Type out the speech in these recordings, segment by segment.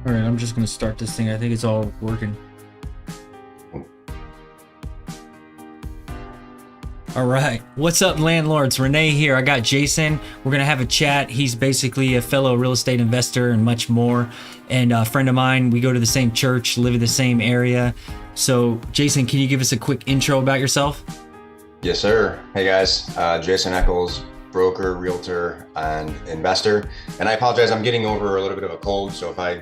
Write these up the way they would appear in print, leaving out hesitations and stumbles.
All right, I'm just gonna start this thing. I think it's all working. All right, what's up, landlords? Renee here. I got Jason. We're gonna have a chat. He's basically a fellow real estate investor and much more, and a friend of mine. We go to the same church, live in the same area. So, Jason, can you give us a quick intro about yourself? Yes, sir. Hey guys, Jason Eccles, broker, realtor, and investor. And I apologize, I'm getting over a little bit of a cold, so if I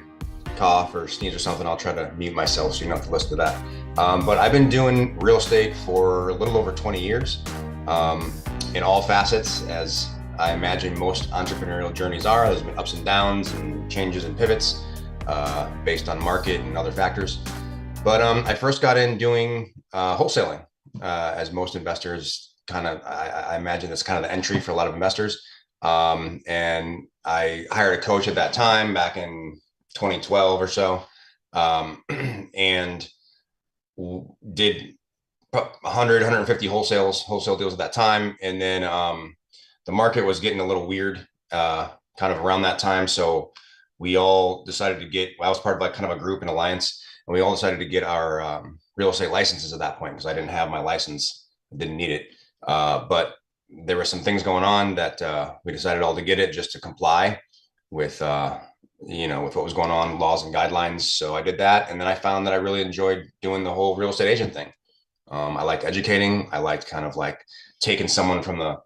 cough or sneeze or something, I'll try to mute myself so you don't have to listen to that. But I've been doing real estate for a little over 20 years um, in all facets, as I imagine most entrepreneurial journeys are. There's been ups and downs and changes and pivots based on market and other factors. But I first got in doing wholesaling, as most investors kind of, I imagine that's kind of the entry for a lot of investors. And I hired a coach at that time back in 2012 or so, and did 100, 150 wholesale deals at that time. And then the market was getting a little weird kind of around that time. So we all decided to get, well, I was part of like kind of a group, an alliance, and we all decided to get our real estate licenses at that point because I didn't have my license, didn't need it. But there were some things going on that we decided all to get it just to comply with, with what was going on, laws and guidelines. So I did that. And then I found that I really enjoyed doing the whole real estate agent thing. I liked educating. I liked kind of like taking someone from the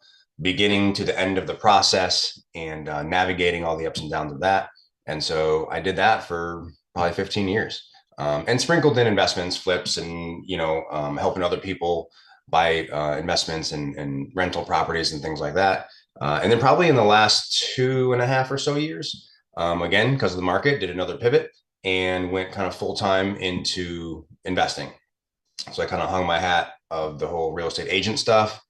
beginning to the end of the process and navigating all the ups and downs of that. And so I did that for probably 15 years, and sprinkled in investments, flips, and helping other people buy investments and rental properties and things like that. And then probably in the last 2.5 or so years, again because of the market, did another pivot and went kind of full time into investing. So I kind of hung my hat of the whole real estate agent stuff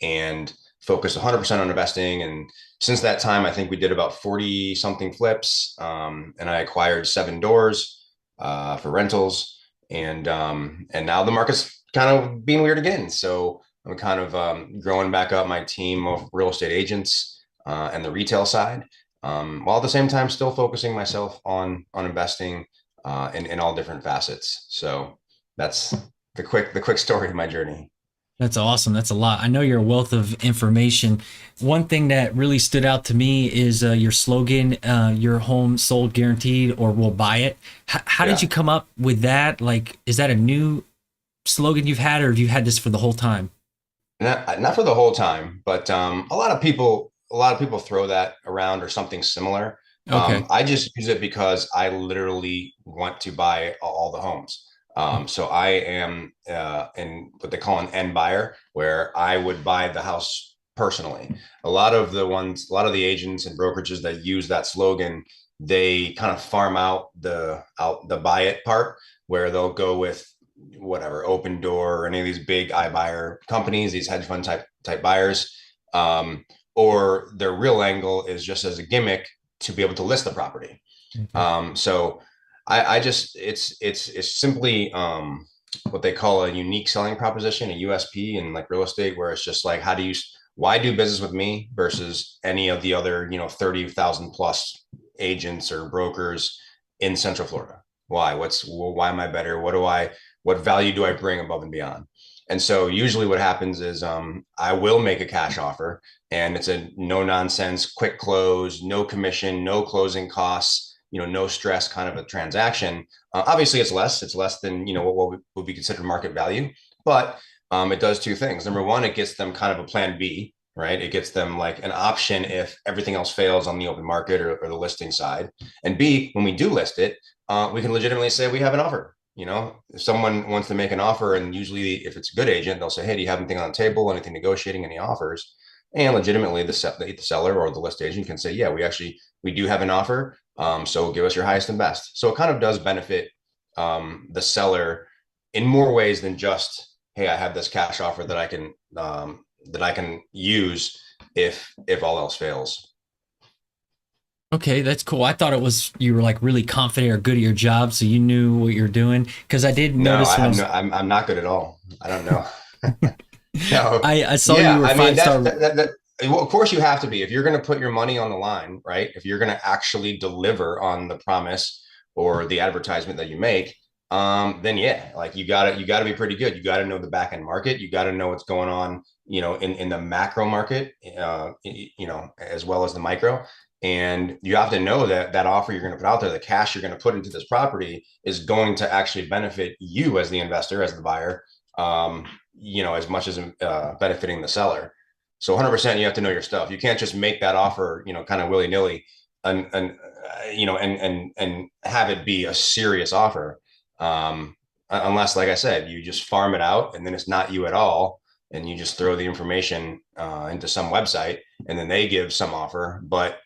and focused 100% on investing. And since that time, I think we did about 40 something flips. And I acquired 7 doors for rentals. And now the market's kind of being weird again. So I'm kind of growing back up my team of real estate agents and the retail side, while at the same time still focusing myself on investing in all different facets. So that's the quick story of my journey. That's awesome. That's a lot. I know you're a wealth of information. One thing that really stood out to me is your slogan, your home sold guaranteed or we'll buy it. How did Yeah. you come up with that? Like, is that a new slogan you've had or have you had this for the whole time? Not for the whole time, but a lot of people throw that around or something similar. Okay. I just use it because I literally want to buy all the homes. So I am in what they call an end buyer, where I would buy the house personally. A lot of the agents and brokerages that use that slogan, they kind of farm out the buy it part, where they'll go with whatever Open Door or any of these big iBuyer companies, these hedge fund type buyers, um, or their real angle is just as a gimmick to be able to list the property. Okay. So I just it's simply what they call a unique selling proposition, a USP in like real estate, where it's just like, why do business with me versus any of the other 30,000 plus agents or brokers in Central Florida? Why am I better? What value do I bring above and beyond? And so usually what happens is I will make a cash offer, and it's a no nonsense, quick close, no commission, no closing costs, no stress kind of a transaction. Obviously it's less than, what would be considered market value, but it does two things. Number one, it gets them kind of a plan B, right? It gets them like an option if everything else fails on the open market or the listing side. And B, when we do list it, we can legitimately say we have an offer. If someone wants to make an offer, and usually if it's a good agent, they'll say, hey, do you have anything on the table, anything negotiating, any offers? And legitimately the seller or the list agent can say, yeah, we do have an offer. So give us your highest and best. So it kind of does benefit the seller in more ways than just, hey, I have this cash offer that I can use if all else fails. Okay, that's cool. I thought it was you were like really confident or good at your job, so you knew what you're doing. Because I did No, notice I when I have was, no. I'm not good at all. I don't know. No. I saw you Yeah, were I mean five that's star. well, of course you have to be if you're going to put your money on the line, right? If you're going to actually deliver on the promise or the advertisement that you make, then yeah, like you gotta be pretty good. You got to know the back end market. You got to know what's going on, in the macro market, as well as the micro. And you have to know that that offer you're going to put out there, the cash you're going to put into this property is going to actually benefit you as the investor, as the buyer, as much as benefiting the seller. So 100% you have to know your stuff. You can't just make that offer, kind of willy nilly, and have it be a serious offer. Unless, like I said, you just farm it out and then it's not you at all. And you just throw the information into some website and then they give some offer, but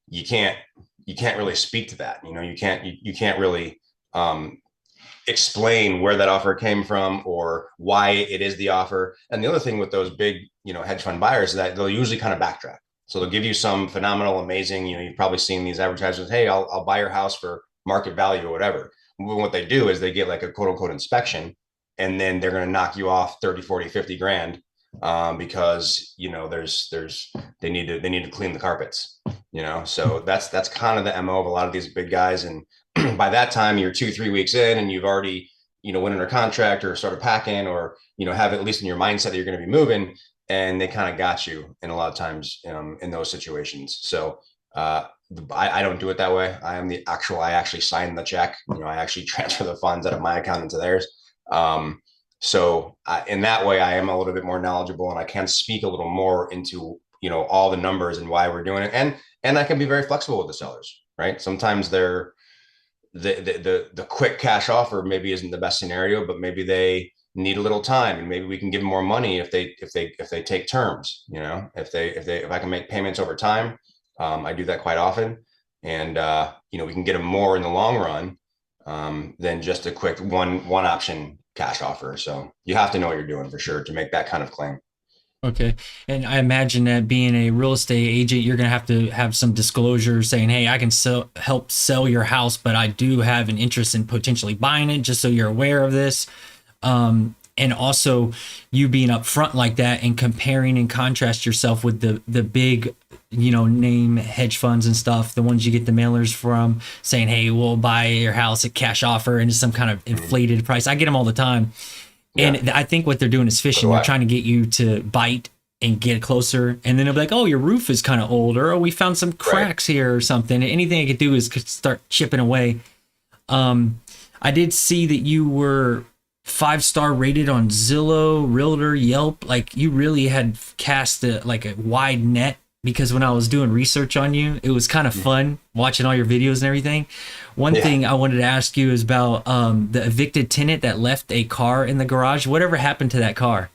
you can't really speak to that. You can't really explain where that offer came from or why it is the offer. And the other thing with those big, hedge fund buyers is that they'll usually kind of backtrack. So they'll give you some phenomenal, amazing, you've probably seen these advertisements. Hey, I'll buy your house for market value or whatever. What they do is they get like a quote unquote inspection, and then they're going to knock you off 30, 40, 50 grand because, they need to clean the carpets, so that's kind of the MO of a lot of these big guys. And by that time you're 2, 3 weeks in and you've already, went under contract or started packing, or, have at least in your mindset that you're going to be moving, and they kind of got you in a lot of times in those situations. So I don't do it that way. I actually sign the check. I actually transfer the funds out of my account into theirs. In that way, I am a little bit more knowledgeable and I can speak a little more into, all the numbers and why we're doing it. And I can be very flexible with the sellers, right? Sometimes the quick cash offer maybe isn't the best scenario, but maybe they need a little time and maybe we can give them more money if they take terms, if I can make payments over time. I do that quite often, and we can get them more in the long run than just a quick one option cash offer. So you have to know what you're doing for sure to make that kind of claim. Okay. And I imagine that being a real estate agent, you're going to have some disclosure saying, hey, I can help sell your house, but I do have an interest in potentially buying it, just so you're aware of this. And also you being upfront like that and comparing and contrast yourself with the big, name hedge funds and stuff, the ones you get the mailers from saying, hey, we'll buy your house at cash offer and some kind of inflated price. I get them all the time. Yeah. And I think what they're doing is fishing. They're trying to get you to bite and get closer. And then they'll be like, oh, your roof is kind of old, or oh, we found some cracks here or something. Anything I could do is start chipping away. I did see that you were 5-star rated on Zillow, Realtor, Yelp. Like you really had cast a wide net, because when I was doing research on you, it was kind of fun watching all your videos and everything. One thing I wanted to ask you is about the evicted tenant that left a car in the garage. Whatever happened to that car?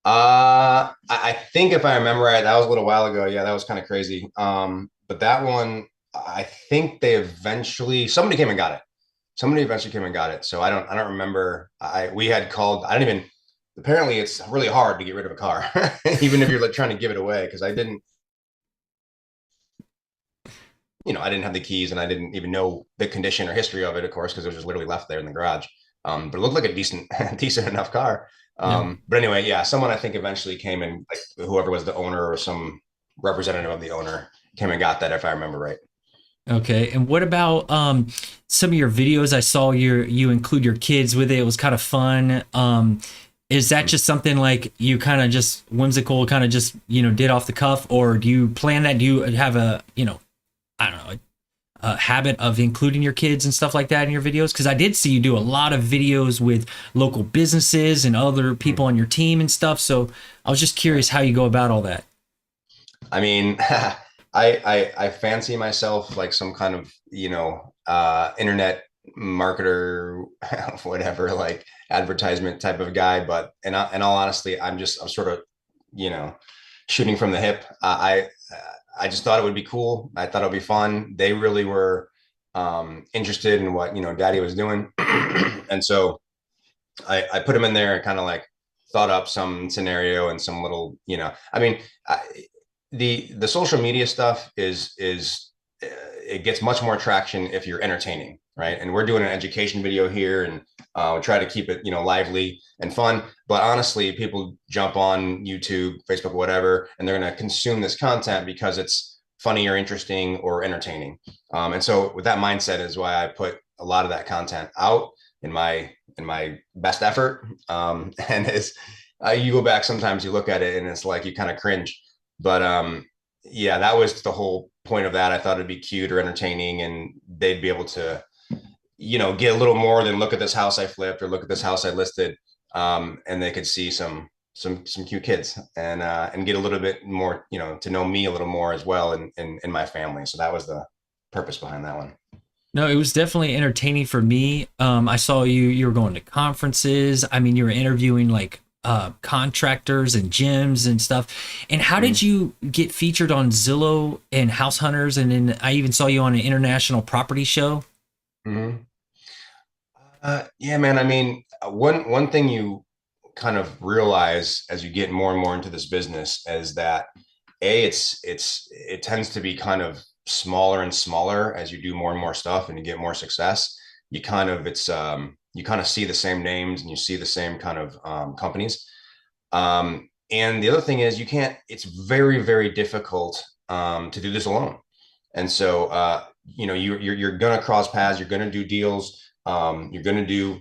I think if I remember right, that was a little while ago. Yeah, that was kind of crazy. But that one, I think somebody came and got it. Somebody eventually came and got it. So I don't remember. We had called. Apparently it's really hard to get rid of a car, even if you're trying to give it away. Because I didn't have the keys and I didn't even know the condition or history of it, of course, because it was just literally left there in the garage. But it looked like a decent enough car. But anyway, yeah, someone I think eventually came and whoever was the owner or some representative of the owner came and got that, if I remember right. Okay. And what about some of your videos? I saw you include your kids with it. It was kind of fun. Is that just something like you kind of just whimsical, kind of just, did off the cuff, or do you plan that? Do you have a habit of including your kids and stuff like that in your videos? Because I did see you do a lot of videos with local businesses and other people on your team and stuff. So I was just curious how you go about all that. I mean, I fancy myself like some kind of, internet marketer, whatever, like advertisement type of guy. But in all honesty, I'm sort of, shooting from the hip. I just thought it would be cool. I thought it would be fun. They really were interested in what, Daddy was doing. And so I put him in there and kind of like thought up some scenario and some little, the social media stuff is it gets much more traction if you're entertaining, right? And we're doing an education video here, and we try to keep it, lively and fun. But honestly, people jump on YouTube, Facebook, whatever, and they're going to consume this content because it's funny or interesting or entertaining. And so with that mindset is why I put a lot of that content out in my best effort. And as you go back, sometimes you look at it and it's like you kind of cringe. But yeah, that was the whole point of that. I thought it'd be cute or entertaining, and they'd be able to, get a little more than look at this house I flipped or look at this house I listed, and they could see some cute kids and get a little bit more, to know me a little more as well in my family. So that was the purpose behind that one. No, it was definitely entertaining for me. I saw you were going to conferences. I mean, you were interviewing like contractors and gyms and stuff. And how did you get featured on Zillow and House Hunters? And then I even saw you on an international property show. Mm-hmm. Yeah, man. I mean, one thing you kind of realize as you get more and more into this business is that it tends to be kind of smaller and smaller as you do more and more stuff and you get more success. You kind of see the same names and you see the same kind of companies. And the other thing is you can't. It's very very difficult to do this alone. And so you're gonna cross paths. You're gonna do deals. You're going to do,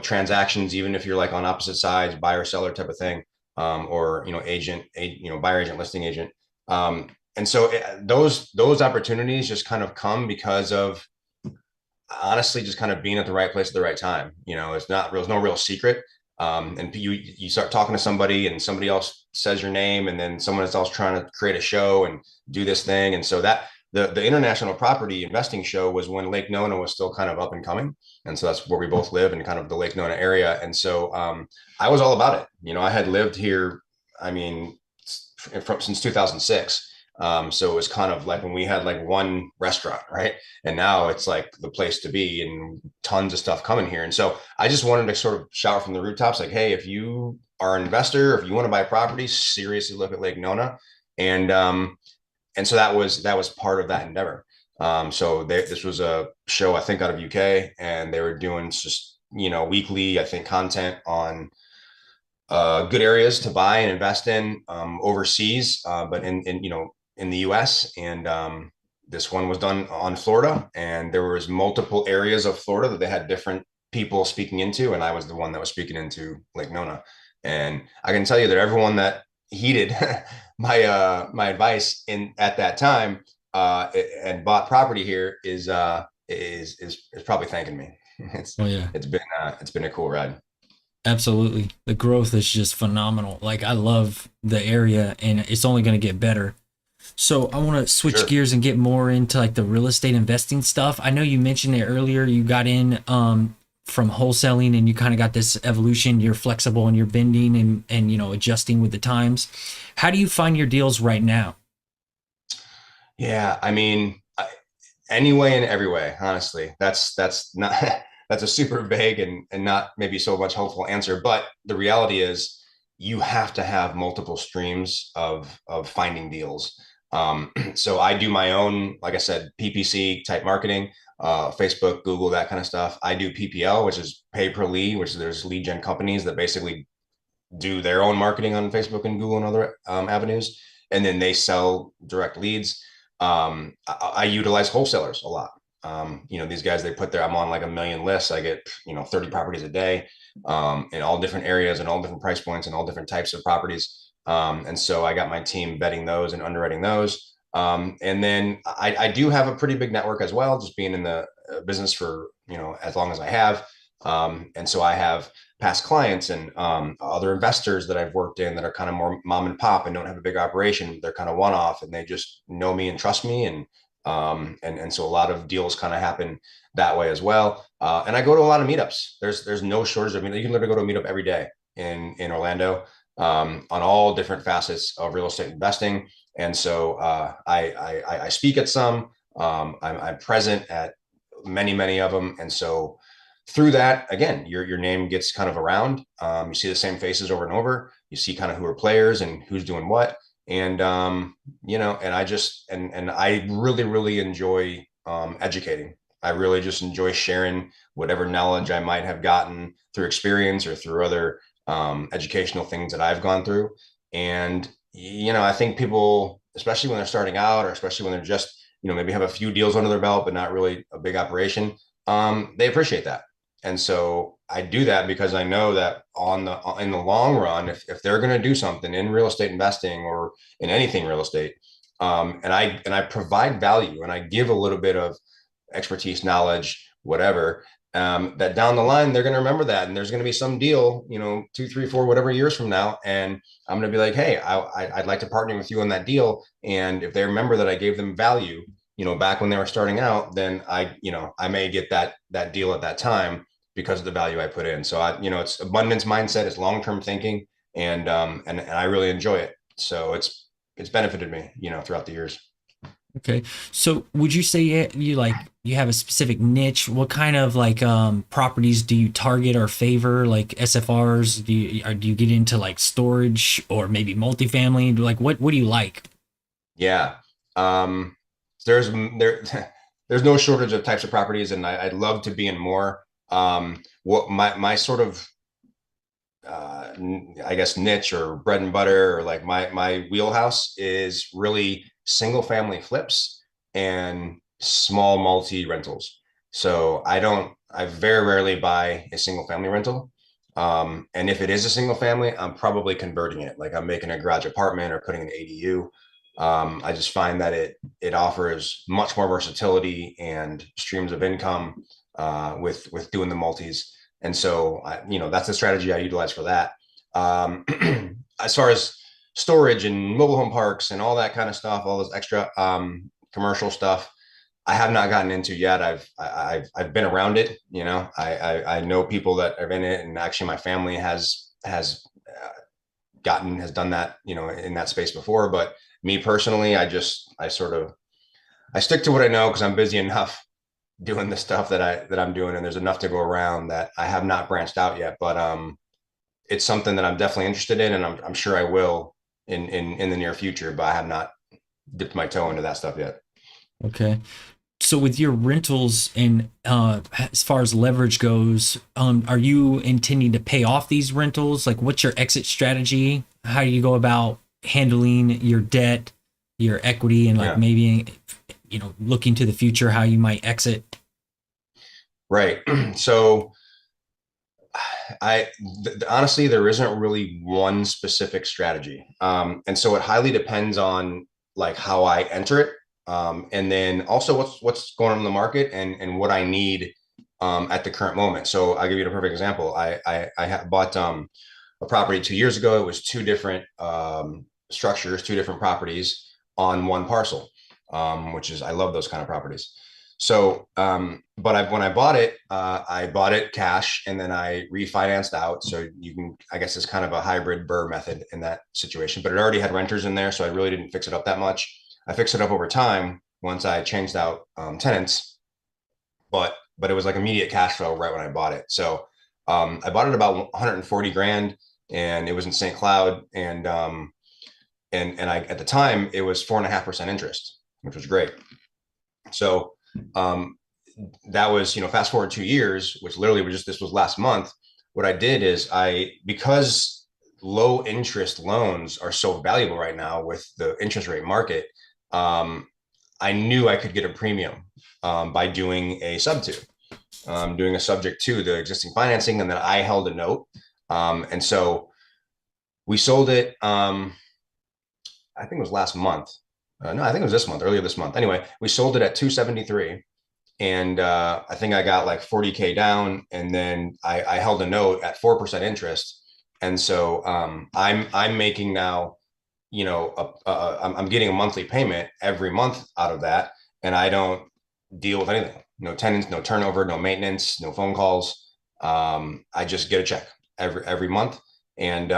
transactions, even if you're like on opposite sides, buyer seller type of thing, or, buyer agent, listing agent. And so those opportunities just kind of come because of honestly just kind of being at the right place at the right time. There's no real secret. And you start talking to somebody and somebody else says your name and then someone else trying to create a show and do this thing. And so that the international property investing show was when Lake Nona was still kind of up and coming. And so that's where we both live in kind of the Lake Nona area. And so I was all about it. I had lived here, I mean, since 2006. So it was kind of like when we had like one restaurant, right? And now it's like the place to be and tons of stuff coming here. And so I just wanted to sort of shout from the rooftops, like, hey, if you are an investor, if you want to buy property, seriously look at Lake Nona. And so that was part of that endeavor. This was a show, I think, out of UK, and they were doing just, weekly, I think, content on good areas to buy and invest in overseas, but in the US. And this one was done on Florida, and there was multiple areas of Florida that they had different people speaking into, and I was the one that was speaking into Lake Nona. And I can tell you that everyone that heeded my advice in at that time and bought property here is probably thanking me. Oh yeah, It's been a cool ride. absolutely. The growth is just phenomenal. Like I love the area and it's only going to get better. So I want to switch Sure. gears and get more into like the real estate investing stuff. I know you mentioned it earlier. You got in from wholesaling and you kind of got this evolution. You're flexible and you're bending and adjusting with the times. How do you find your deals right now? Yeah, I mean, any way and every way. Honestly, that's not that's a super vague and not maybe so much helpful answer. But the reality is, you have to have multiple streams of finding deals. So I do my own, like I said, PPC type marketing, Facebook, Google, that kind of stuff. I do PPL, which is pay per lead, which there's lead gen companies that basically do their own marketing on Facebook and Google and other avenues, and then they sell direct leads. I utilize wholesalers a lot. These guys, I'm on like a million lists. I get, 30 properties a day, in all different areas and all different price points and all different types of properties. And so I got my team vetting those and underwriting those. And then I do have a pretty big network as well, just being in the business for, as long as I have. And so I have past clients and other investors that I've worked in that are kind of more mom and pop and don't have a big operation. They're kind of one off and they just know me and trust me. And so a lot of deals kind of happen that way as well. And I go to a lot of meetups. There's no shortage of, you can literally go to a meetup every day in Orlando, on all different facets of real estate investing. And so I speak at some. I'm present at many of them. And so through that, again, your name gets kind of around. You see the same faces over and over. You see kind of who are players and who's doing what. And and I really really enjoy educating. I really just enjoy sharing whatever knowledge I might have gotten through experience or through other educational things that I've gone through. And I think people, especially when they're starting out, or especially when they're just, maybe have a few deals under their belt, but not really a big operation. They appreciate that. And so I do that because I know that in the long run, if they're going to do something in real estate investing or in anything real estate, and I provide value and I give a little bit of expertise, knowledge, whatever, that down the line they're going to remember that, and there's going to be some deal, 2, 3, 4, whatever years from now, and I'm going to be like, hey, I'd like to partner with you on that deal. And if they remember that I gave them value, back when they were starting out, then I may get that deal at that time because of the value I put in. So it's abundance mindset, it's long-term thinking, and I really enjoy it. So it's benefited me, throughout the years. Okay. So would you say you have a specific niche? What kind of properties do you target or favor? Like SFRs? Do you get into like storage or maybe multifamily? Like what do you like? Yeah. Um, there's there there's no shortage of types of properties, and I'd love to be in more. What my sort of I guess niche or bread and butter, or like my wheelhouse, is really single family flips and small multi rentals. So I very rarely buy a single family rental. And if it is a single family, I'm probably converting it. Like I'm making a garage apartment or putting an ADU. I just find that it offers much more versatility and streams of income with doing the multis. And so that's the strategy I utilize for that. Um, as far as storage and mobile home parks and all that kind of stuff, all those extra commercial stuff, I have not gotten into yet. I've been around it. I know people that are in it, and actually my family has done that, in that space before. But me personally, I stick to what I know because I'm busy enough doing the stuff that I'm doing, and there's enough to go around that I have not branched out yet. But it's something that I'm definitely interested in, and I'm sure I will in the near future. But I have not dipped my toe into that stuff yet. Okay. So with your rentals and as far as leverage goes, are you intending to pay off these rentals? Like, what's your exit strategy? How do you go about handling your debt, your equity, and like Yeah. maybe looking to the future, how you might exit? Right. So honestly, there isn't really one specific strategy. And so it highly depends on like how I enter it. And then also what's going on in the market, and what I need at the current moment. So I'll give you a perfect example. I bought a property 2 years ago. It was two different structures, two different properties on one parcel, which is, I love those kind of properties. So, when I I bought it cash, and then I refinanced out. So I guess it's kind of a hybrid BRRRR method in that situation, but it already had renters in there. So I really didn't fix it up that much. I fixed it up over time once I changed out tenants, but it was like immediate cash flow right when I bought it. So, I bought it about 140 grand, and it was in St. Cloud. And I, at the time, it was 4.5% interest, which was great. So, um, that was, fast forward 2 years, which literally this was last month. What I did is because low interest loans are so valuable right now with the interest rate market, um, I knew I could get a premium by doing a doing a subject to the existing financing, and then I held a note. And so we sold it. I think it was last month. No, I think it was this month, earlier this month. Anyway, we sold it at 273, and I think I got like 40K down, and then I held a note at 4% interest. And so I'm making now, I'm getting a monthly payment every month out of that, and I don't deal with anything. No tenants, no turnover, no maintenance, no phone calls. I just get a check every month, and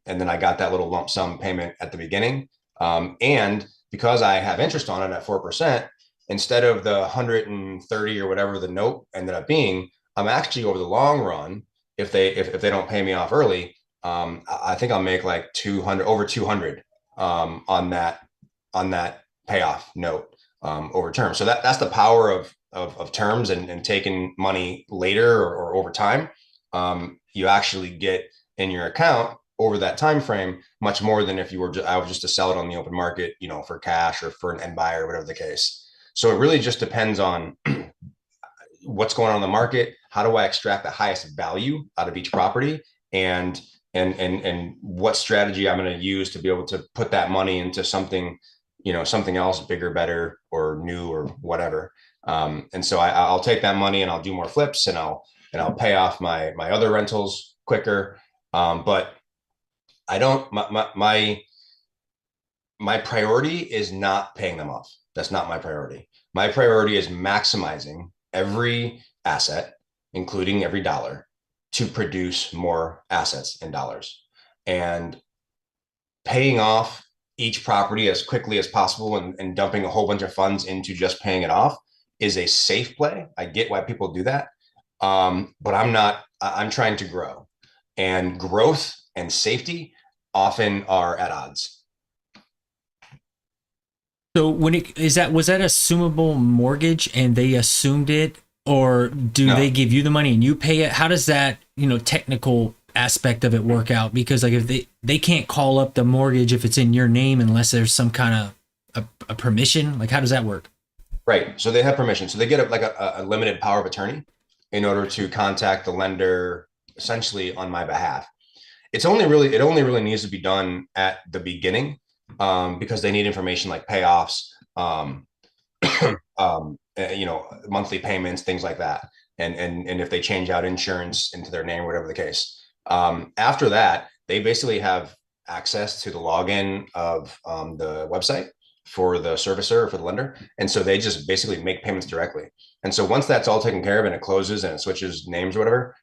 then I got that little lump sum payment at the beginning. And because I have interest on it at 4%, instead of the 130 or whatever the note ended up being, I'm actually, over the long run, if they don't pay me off early, I think I'll make like 200, over 200 on that payoff note over term. So that's the power of terms, and taking money later, or over time. You actually get in your account over that time frame, much more than if you were I was just to sell it on the open market, for cash or for an end buyer, whatever the case. So it really just depends on what's going on in the market. How do I extract the highest value out of each property, and what strategy I'm going to use to be able to put that money into something, something else bigger, better, or new, or whatever. And so I'll take that money and I'll do more flips, and I'll pay off my other rentals quicker. But I don't my priority is not paying them off. That's not my priority. My priority is maximizing every asset, including every dollar, to produce more assets in dollars, and paying off each property as quickly as possible, and dumping a whole bunch of funds into just paying it off is a safe play. I get why people do that. But I'm not, I'm trying to grow, and growth and safety often are at odds. So when it is that was that assumable mortgage and they assumed it, or do No. they give you the money and you pay it? How does that, technical aspect of it work out? Because like if they can't call up the mortgage if it's in your name unless there's some kind of a permission. Like how does that work? Right. So they have permission. So they get a limited power of attorney in order to contact the lender essentially on my behalf. It only really needs to be done at the beginning, because they need information like payoffs, monthly payments, things like that. And if they change out insurance into their name, whatever the case. After that, they basically have access to the login of the website for the servicer or for the lender. And so they just basically make payments directly. And so once that's all taken care of and it closes and it switches names or whatever,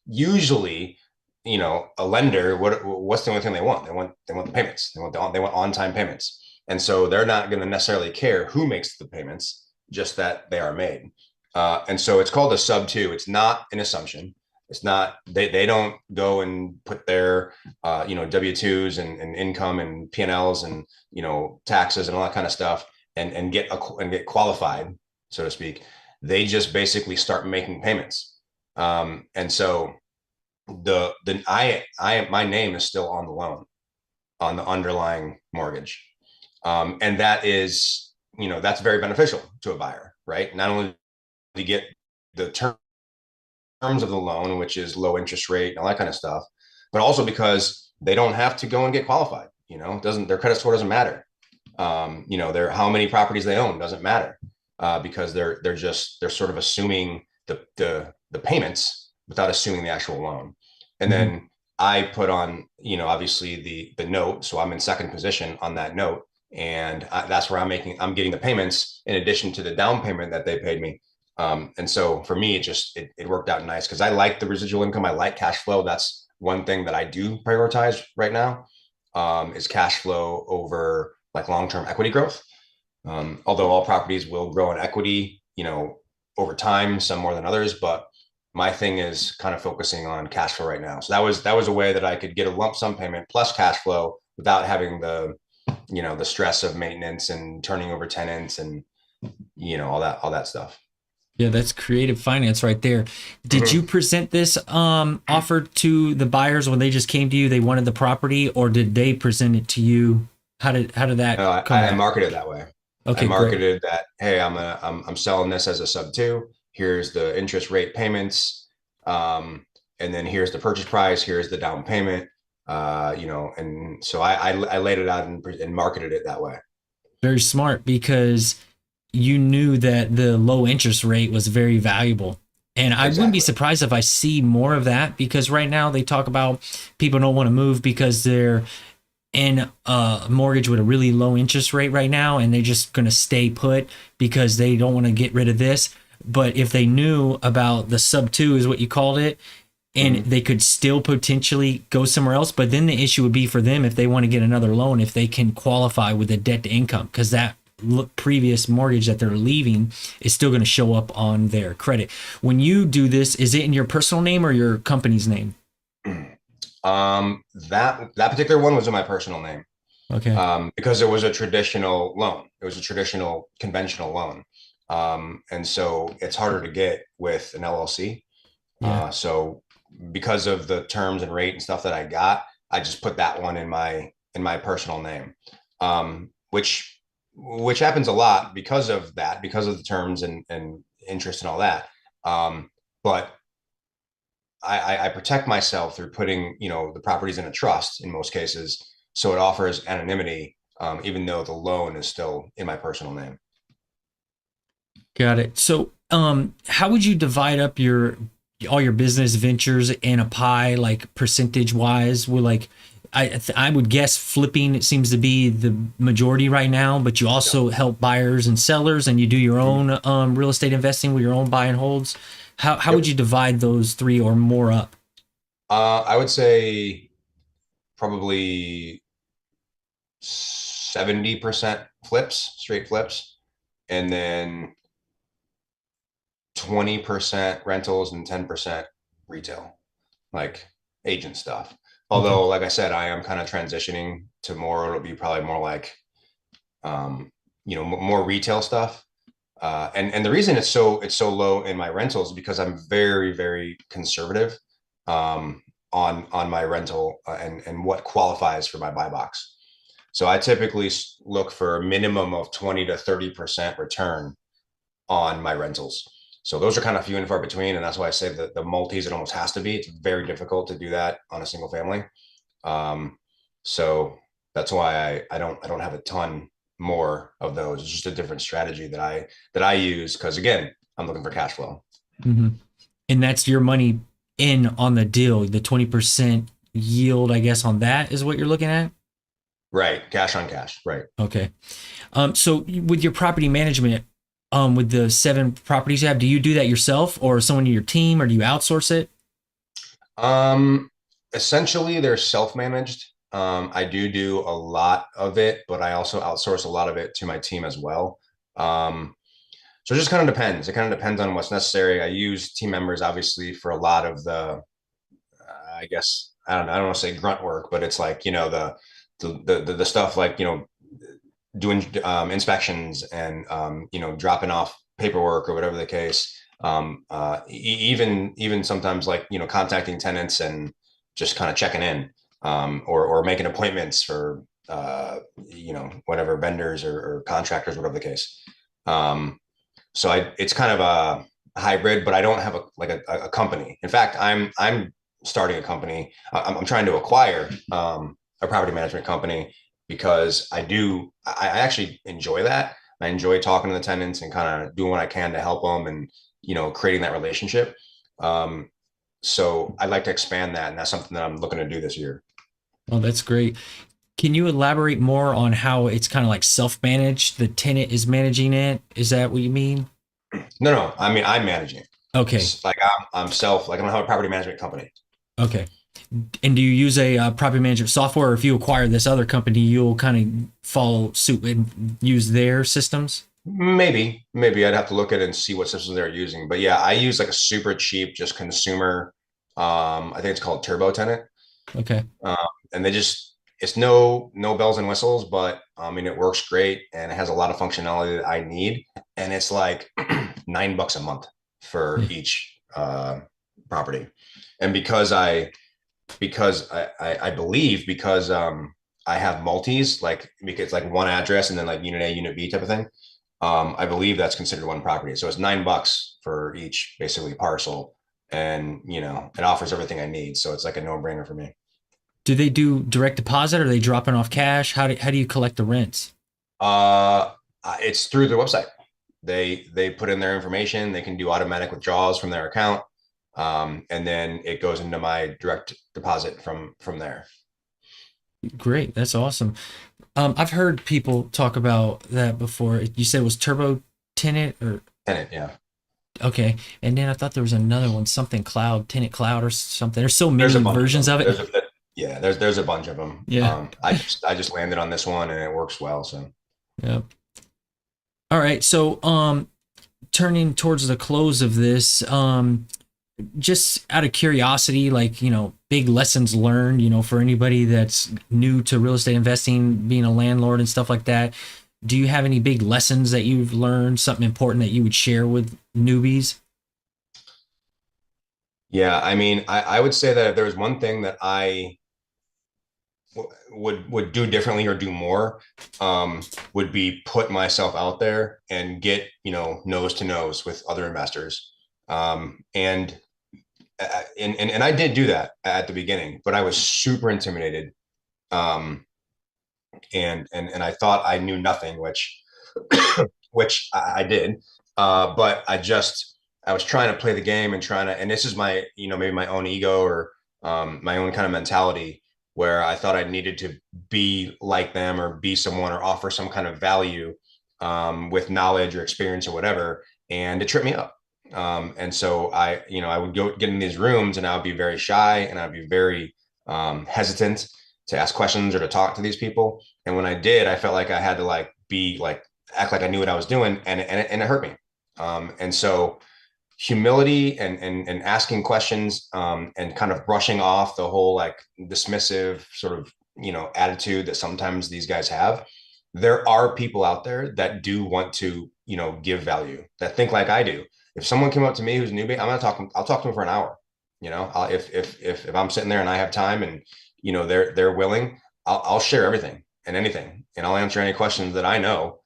usually, a lender, what's the only thing they want? They want the payments. They want on-time payments. And so they're not going to necessarily care who makes the payments, just that they are made. And so it's called a sub two. It's not an assumption. It's not, they don't go and put their, W-2s and income and P&Ls and, taxes and all that kind of stuff and get qualified, so to speak. They just basically start making payments. And so my name is still on the loan, on the underlying mortgage. And that is, that's very beneficial to a buyer, right? Not only do you get the terms of the loan, which is low interest rate and all that kind of stuff, but also because they don't have to go and get qualified. Their credit score doesn't matter. Their how many properties they own doesn't matter, because they're sort of assuming the payments without assuming the actual loan. And then I put on, obviously the note. So I'm in second position on that note. And that's where I'm getting the payments in addition to the down payment that they paid me. And so for me, it worked out nice because I like the residual income. I like cash flow. That's one thing that I do prioritize right now, is cash flow over like long-term equity growth. Although all properties will grow in equity, over time, some more than others, but my thing is kind of focusing on cash flow right now. So that was a way that I could get a lump sum payment plus cash flow without having the stress of maintenance and turning over tenants and, all that stuff. Yeah, that's creative finance right there. Did you present this offer to the buyers when they just came to you? They wanted the property, or did they present it to you? How did that come I out? marketed that way. Okay, I marketed that, hey, I'm selling this as a sub two. Here's the interest rate payments, and then here's the purchase price. Here's the down payment. And so I laid it out and marketed it that way. very smart, because you knew that the low interest rate was very valuable. And I wouldn't be Exactly. surprised if I see more of that, because right now they talk about people don't want to move because they're in a mortgage with a really low interest rate right now, and they're just going to stay put because they don't want to get rid of this. But if they knew about the sub two, is what you called it, and they could still potentially go somewhere else. But then the issue would be for them, if they want to get another loan, if they can qualify with a debt to income, because that previous mortgage that they're leaving is still going to show up on their credit. When you do this, is it in your personal name or your company's name? That particular one was in my personal name. Okay. Because it was a traditional loan. It was a traditional conventional loan. And so it's harder to get with an LLC. Yeah. So because of the terms and rate and stuff that I got, I just put that one in my personal name, which happens a lot because of that, because of the terms and interest and all that. But I protect myself through putting, the properties in a trust in most cases, so it offers anonymity, even though the loan is still in my personal name. Got it. So, how would you divide up your all your business ventures in a pie, like percentage wise? With like, I would guess flipping seems to be the majority right now, but you also help buyers and sellers, and you do your own real estate investing with your own buy and holds. How would Yep. you divide those three or more up? I would say probably 70% flips, straight flips, and then 20% rentals and 10% retail, like agent stuff. Okay. Although, like I said, I am kind of transitioning to more, it'll be probably more like, um, more retail stuff. And the reason it's so low in my rentals is because I'm very, very conservative, on my rental, and what qualifies for my buy box. So I typically look for a minimum of 20 to 30% return on my rentals. So those are kind of few and far between, and that's why I say that the multis, it almost has to be. It's very difficult to do that on a single family. Um, so that's why I don't have a ton more of those. It's just a different strategy that I use, because again, I'm looking for cash flow. Hmm. And that's your money in on the deal, the 20% yield, I guess, on that is what you're looking at. Right, cash on cash. Right. Okay. So with your property management, with the 7 properties you have, do you do that yourself or someone in your team, or do you outsource it? Um, Essentially, they're self-managed. I do a lot of it, but I also outsource a lot of it to my team as well. Um, so it just kind of depends. It kind of depends on what's necessary. I use team members obviously for a lot of the, I guess I don't want to say grunt work, but it's like, the stuff like, doing inspections and, dropping off paperwork or whatever the case. Even sometimes, like, contacting tenants and just kind of checking in, or making appointments for, whatever vendors or contractors, whatever the case. Um, so it's kind of a hybrid, but I don't have a company. In fact, I'm starting a company. I'm trying to acquire, a property management company, because I actually enjoy that. I enjoy talking to the tenants and kind of doing what I can to help them, and creating that relationship. Um, so I'd like to expand that, and that's something that I'm looking to do this year. Oh, that's great. Can you elaborate more on how it's kind of like self-managed? The tenant is managing it. Is that what you mean? No, no, I mean, I'm managing it. Okay. It's like like I don't have a property management company. Okay. And do you use a property management software, or if you acquire this other company, you'll kind of follow suit and use their systems? Maybe I'd have to look at it and see what systems they're using. But yeah, I use like a super cheap, just consumer. I think it's called Turbo Tenant. Okay. Um, and it's no bells and whistles, but I mean, it works great and it has a lot of functionality that I need. And it's like $9 a month for Yeah. each property. And because I believe, because I have multis, like, because like one address and then like unit A, unit B type of thing. I believe that's considered one property. So it's $9 for each basically parcel, and it offers everything I need. So it's like a no-brainer for me. Do they do direct deposit, or are they dropping off cash? How do you collect the rents? Uh, it's through their website. They put in their information. They can do automatic withdrawals from their account, and then it goes into my direct deposit from there. Great. That's awesome. I've heard people talk about that before. You said it was Turbo Tenant, or Tenant, yeah. okay. And then I thought there was another one, something Cloud, Tenant Cloud or something. There's so There's a many bunch of versions them. of it. Yeah, there's a bunch of them. Yeah. I just landed on this one and it works well. So Yeah. All right. So, turning towards the close of this, just out of curiosity, like, big lessons learned, for anybody that's new to real estate investing, being a landlord and stuff like that. Do you have any big lessons that you've learned, something important that you would share with newbies? yeah, I mean, I would say that if there was one thing that I would do differently or do more, would be put myself out there and get, nose to nose with other investors. And and I did do that at the beginning, but I was super intimidated. Um, and I thought I knew nothing, which I did. But I was trying to play the game and trying to, and this is my, maybe my own ego or my own kind of mentality where I thought I needed to be like them or be someone or offer some kind of value with knowledge or experience or whatever. And it tripped me up. And so I would go get in these rooms and I would be very shy and I'd be very hesitant to ask questions or to talk to these people. And when I did, I felt like I had to like be like act like I knew what I was doing, and it hurt me. And so humility and asking questions and kind of brushing off the whole like dismissive sort of attitude that sometimes these guys have. There are people out there that do want to give value, that think like I do. If someone came up to me who's a newbie, I'll talk to them for an hour. If I'm sitting there and I have time and they're willing, I'll share everything and anything, and I'll answer any questions that I know,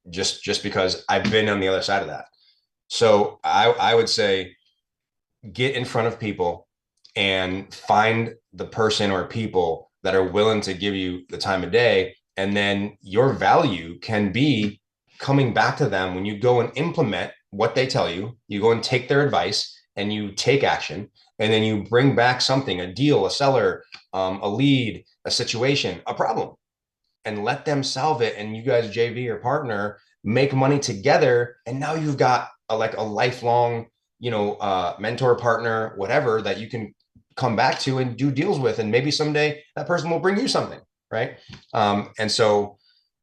just because I've been on the other side of that. So I would say get in front of people and find the person or people that are willing to give you the time of day, and then your value can be coming back to them when you go and implement what they tell you. You go and take their advice and you take action, and then you bring back something, a deal, a seller, a lead, a situation, a problem, and let them solve it. And you guys, JV or partner, make money together. And now you've got like a lifelong, mentor, partner, whatever, that you can come back to and do deals with. And maybe someday that person will bring you something. Right. And so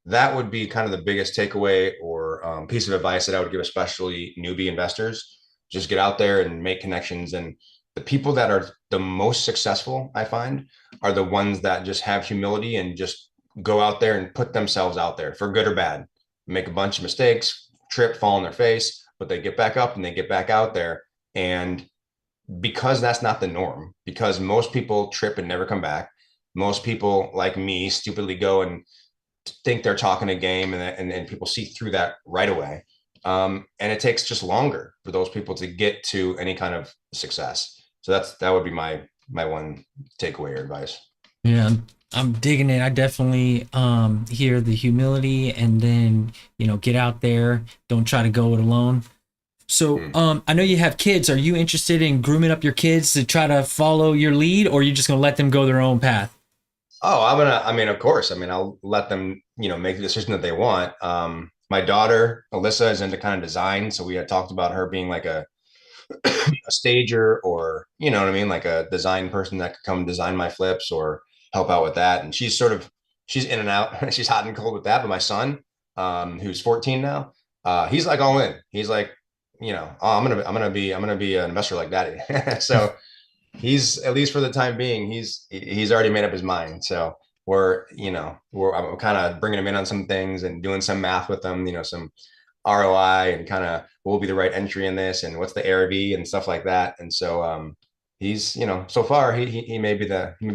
that would be kind of the biggest takeaway or piece of advice that I would give, especially newbie investors. Just get out there and make connections. And the people that are the most successful, I find, are the ones that just have humility and just go out there and put themselves out there for good or bad, make a bunch of mistakes, trip, fall on their face, but they get back up and they get back out there. And because that's not the norm, because most people trip and never come back, most people like me stupidly go and think they're talking a game, and people see through that right away. And it takes just longer for those people to get to any kind of success. So that would be my one takeaway or advice. Yeah, I'm digging it. I definitely hear the humility, and then get out there. Don't try to go it alone. So I know you have kids. Are you interested in grooming up your kids to try to follow your lead, or are you just gonna let them go their own path? Oh, I mean, of course. I mean, I'll let them, make the decision that they want. My daughter, Alyssa, is into kind of design. So we had talked about her being like a stager, or, you know what I mean? Like a design person that could come design my flips or help out with that. And she's in and out. She's hot and cold with that. But my son, who's 14 now, he's like all in. He's like, oh, I'm gonna be an investor like daddy. So he's, at least for the time being, he's already made up his mind. So I'm kind of bringing him in on some things and doing some math with them, some ROI and kind of what will be the right entry in this and what's the ARV and stuff like that. And so he's, so far he may be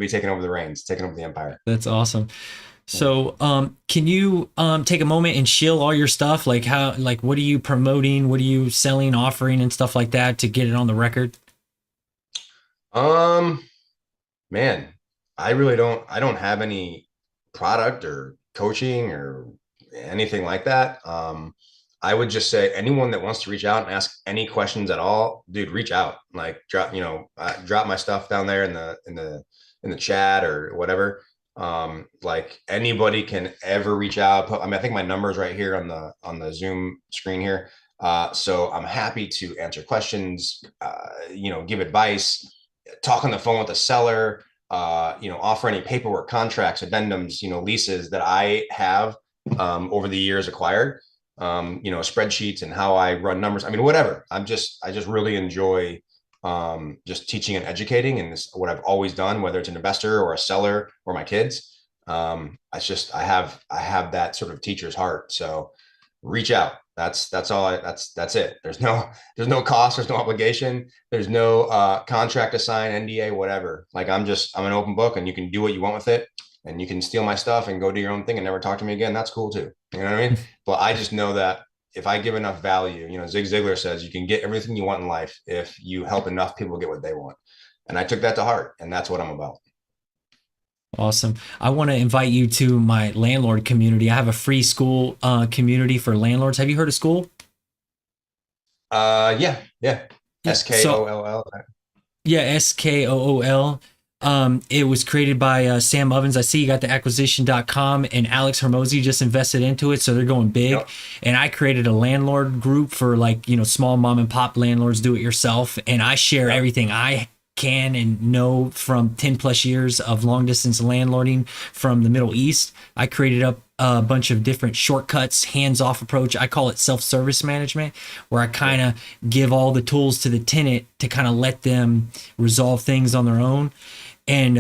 taking over the reins, taking over the empire. That's awesome. So, can you take a moment and shill all your stuff? Like what are you promoting? What are you selling, offering, and stuff like that to get it on the record? Um, Man, I don't have any product or coaching or anything like that. I would just say anyone that wants to reach out and ask any questions at all, dude, reach out. Like drop my stuff down there in the chat or whatever. Like anybody can ever reach out. I mean, I think my number is right here on the Zoom screen here. So I'm happy to answer questions, give advice, talk on the phone with the seller, offer any paperwork, contracts, addendums, leases that I have over the years acquired, spreadsheets and how I run numbers. I mean, whatever. I just really enjoy just teaching and educating, and this what I've always done, whether it's an investor or a seller or my kids. I have that sort of teacher's heart. So reach out. That's all. That's it. There's no cost. There's no obligation. There's no contract to sign, NDA, whatever. Like I'm an open book, and you can do what you want with it, and you can steal my stuff and go do your own thing and never talk to me again. That's cool too. You know what I mean? But I just know that if I give enough value, Zig Ziglar says you can get everything you want in life if you help enough people get what they want. And I took that to heart, and that's what I'm about. Awesome. I want to invite you to my landlord community. I have a free school community for landlords. Have you heard of Skool? Yeah. Yeah. Skoll. Yeah, Skool. It was created by Sam Ovens. I see you got the acquisition.com, and Alex Hermosi just invested into it. So they're going big. Yep. And I created a landlord group for like, small mom and pop landlords, do it yourself. And I share everything I can and know from 10 plus years of long distance landlording from the Middle East. I created up a bunch of different shortcuts, hands-off approach. I call it self-service management, where I kind of give all the tools to the tenant to kind of let them resolve things on their own. And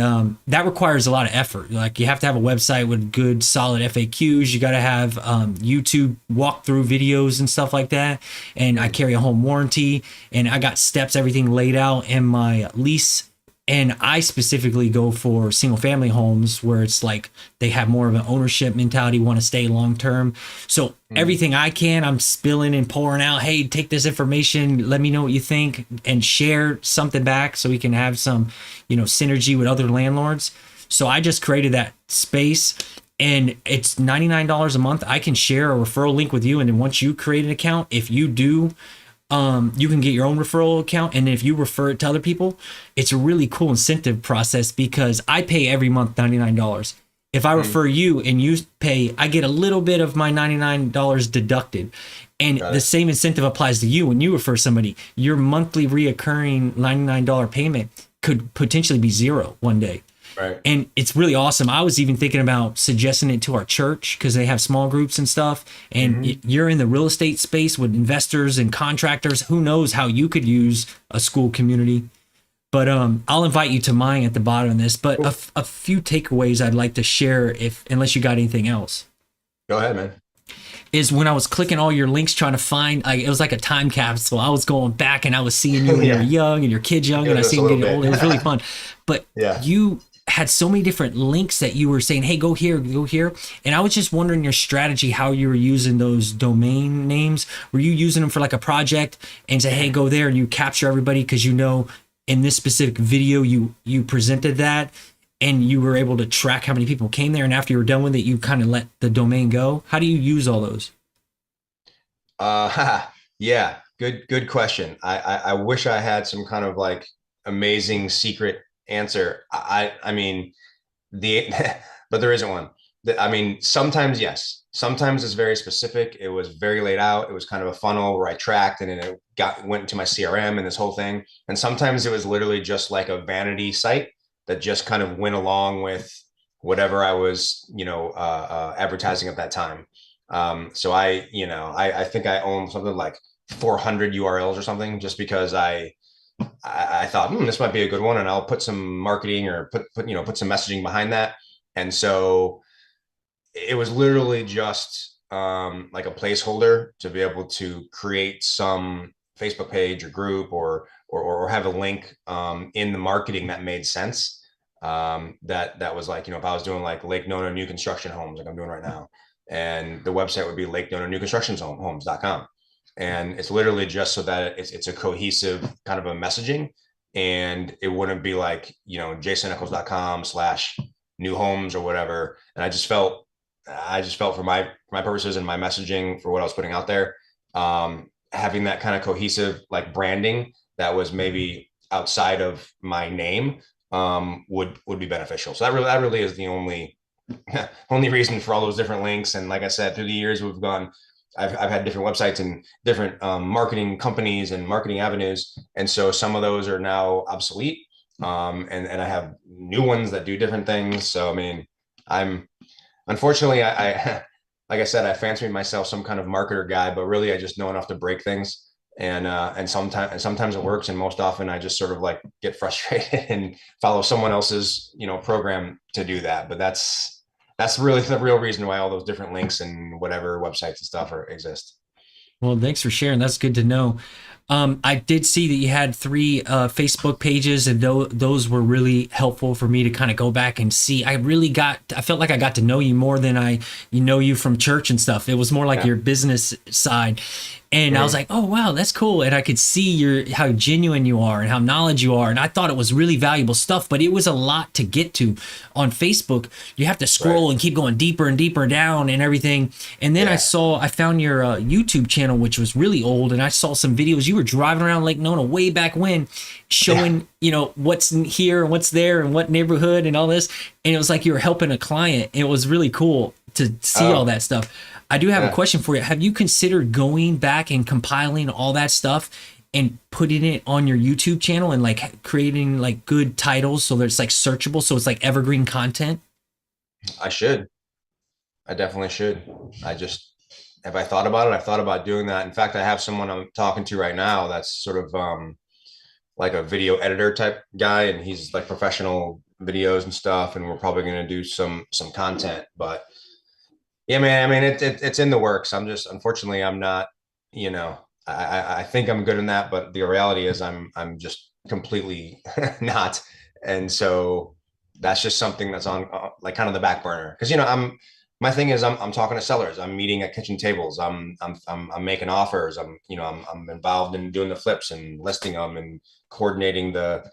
that requires a lot of effort. Like you have to have a website with good, solid FAQs. You got to have YouTube walkthrough videos and stuff like that. And I carry a home warranty, and I got steps, everything laid out in my lease. And I specifically go for single family homes where it's like they have more of an ownership mentality, want to stay long term. So everything I can, I'm spilling and pouring out. Hey, take this information. Let me know what you think, and share something back so we can have some, synergy with other landlords. So I just created that space, and it's $99 a month. I can share a referral link with you. And then once you create an account, if you do, you can get your own referral account, and if you refer it to other people, it's a really cool incentive process because I pay every month $99. If I refer you and you pay, I get a little bit of my $99 deducted. And the same incentive applies to you when you refer somebody. Your monthly reoccurring $99 payment could potentially be zero one day. Right. And it's really awesome. I was even thinking about suggesting it to our church because they have small groups and stuff. And you're in the real estate space with investors and contractors. Who knows how you could use a Skool community? But I'll invite you to mine at the bottom of this. But Cool. a few takeaways I'd like to share, unless you got anything else. Go ahead, man. Is when I was clicking all your links trying to find, it was like a time capsule. I was going back and I was seeing you when you were young and your kids young, and I see you getting old. It was really fun. But you had so many different links that you were saying, hey, go here, go here. And I was just wondering your strategy, how you were using those domain names. Were you using them for like a project and say, hey, go there, and you capture everybody because in this specific video you presented that and you were able to track how many people came there, and after you were done with it, you kind of let the domain go? How do you use all those? Yeah, good question. I wish I had some kind of like amazing secret answer. I mean, but there isn't one. I mean, sometimes yes, sometimes it's very specific. It was very laid out. It was kind of a funnel where I tracked, and then it went into my CRM and this whole thing. And sometimes it was literally just like a vanity site that just kind of went along with whatever I was, advertising at that time. So I think I own something like 400 URLs or something, just because I thought this might be a good one, and I'll put some marketing or put some messaging behind that. And so it was literally just like a placeholder to be able to create some Facebook page or group or have a link in the marketing that made sense. That was like, if I was doing like Lake Nona new construction homes like I'm doing right now, and the website would be Lake Nona new construction homes.com. And it's literally just so that it's a cohesive kind of a messaging, and it wouldn't be like, jasoneccles.com/new homes or whatever. And I just felt for my purposes and my messaging for what I was putting out there, having that kind of cohesive like branding that was maybe outside of my name would be beneficial. So that really is the only reason for all those different links. And like I said, through the years I've had different websites and different marketing companies and marketing avenues, and so some of those are now obsolete, and I have new ones that do different things. So I mean, unfortunately I like I said, I fancy myself some kind of marketer guy, but really I just know enough to break things, and sometimes it works, and most often I just sort of like get frustrated and follow someone else's program to do that. But that's that's really the real reason why all those different links and whatever websites and stuff exist. Well, thanks for sharing. That's good to know. I did see that you had three Facebook pages, and those were really helpful for me to kind of go back and see. I felt like I got to know you more than you know you from church and stuff. It was more like your business side. And I was like, oh, wow, that's cool. And I could see how genuine you are and how knowledgeable you are. And I thought it was really valuable stuff, but it was a lot to get to on Facebook. You have to scroll and keep going deeper and deeper down and everything. And then I found your YouTube channel, which was really old. And I saw some videos. You were driving around Lake Nona way back when, showing, what's here and what's there and what neighborhood and all this. And it was like you were helping a client. It was really cool to see all that stuff. I do have a question for you. Have you considered going back and compiling all that stuff and putting it on your YouTube channel and like creating like good titles so that it's like searchable, so it's like evergreen content? I should. I definitely should. Have I thought about it? I've thought about doing that. In fact, I have someone I'm talking to right now that's sort of like a video editor type guy, and he's like professional videos and stuff, and we're probably going to do some content. But yeah, man, I mean, it's in the works. Unfortunately, I'm not, I think I'm good in that, but the reality is I'm just completely not. And so that's just something that's on like kind of the back burner. Cause my thing is I'm talking to sellers. I'm meeting at kitchen tables. I'm making offers. I'm involved in doing the flips and listing them and coordinating the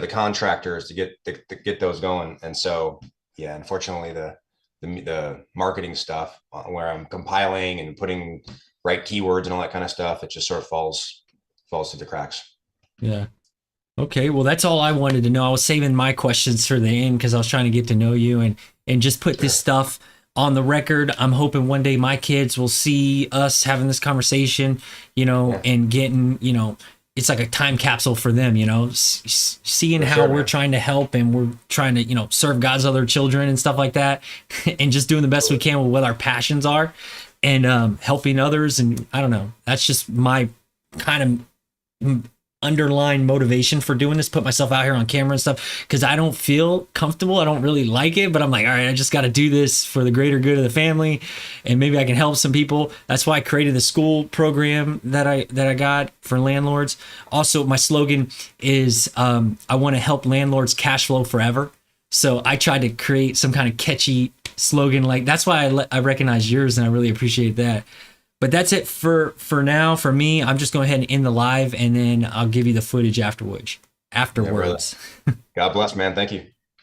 contractors to get those going. And so, yeah, unfortunately the marketing stuff where I'm compiling and putting right keywords and all that kind of stuff, it just sort of falls through the cracks. Yeah. Okay. Well, that's all I wanted to know. I was saving my questions for the end because I was trying to get to know you and just put this stuff on the record. I'm hoping one day my kids will see us having this conversation, and getting, it's like a time capsule for them, seeing how we're trying to help and we're trying to, serve God's other children and stuff like that, and just doing the best we can with what our passions are and helping others. And I don't know, that's just my kind of underlying motivation for doing this, put myself out here on camera and stuff, because I don't feel comfortable. I don't really like it, but I'm like, all right, I just got to do this for the greater good of the family, and maybe I can help some people. That's why I created the school program that I got for landlords. Also, my slogan is I want to help landlords cash flow forever. So I tried to create some kind of catchy slogan. Like, that's why I recognize yours, and I really appreciate that. But that's it for now. For me, I'm just going ahead and end the live, and then I'll give you the footage afterwards. Yeah, God bless, man. Thank you.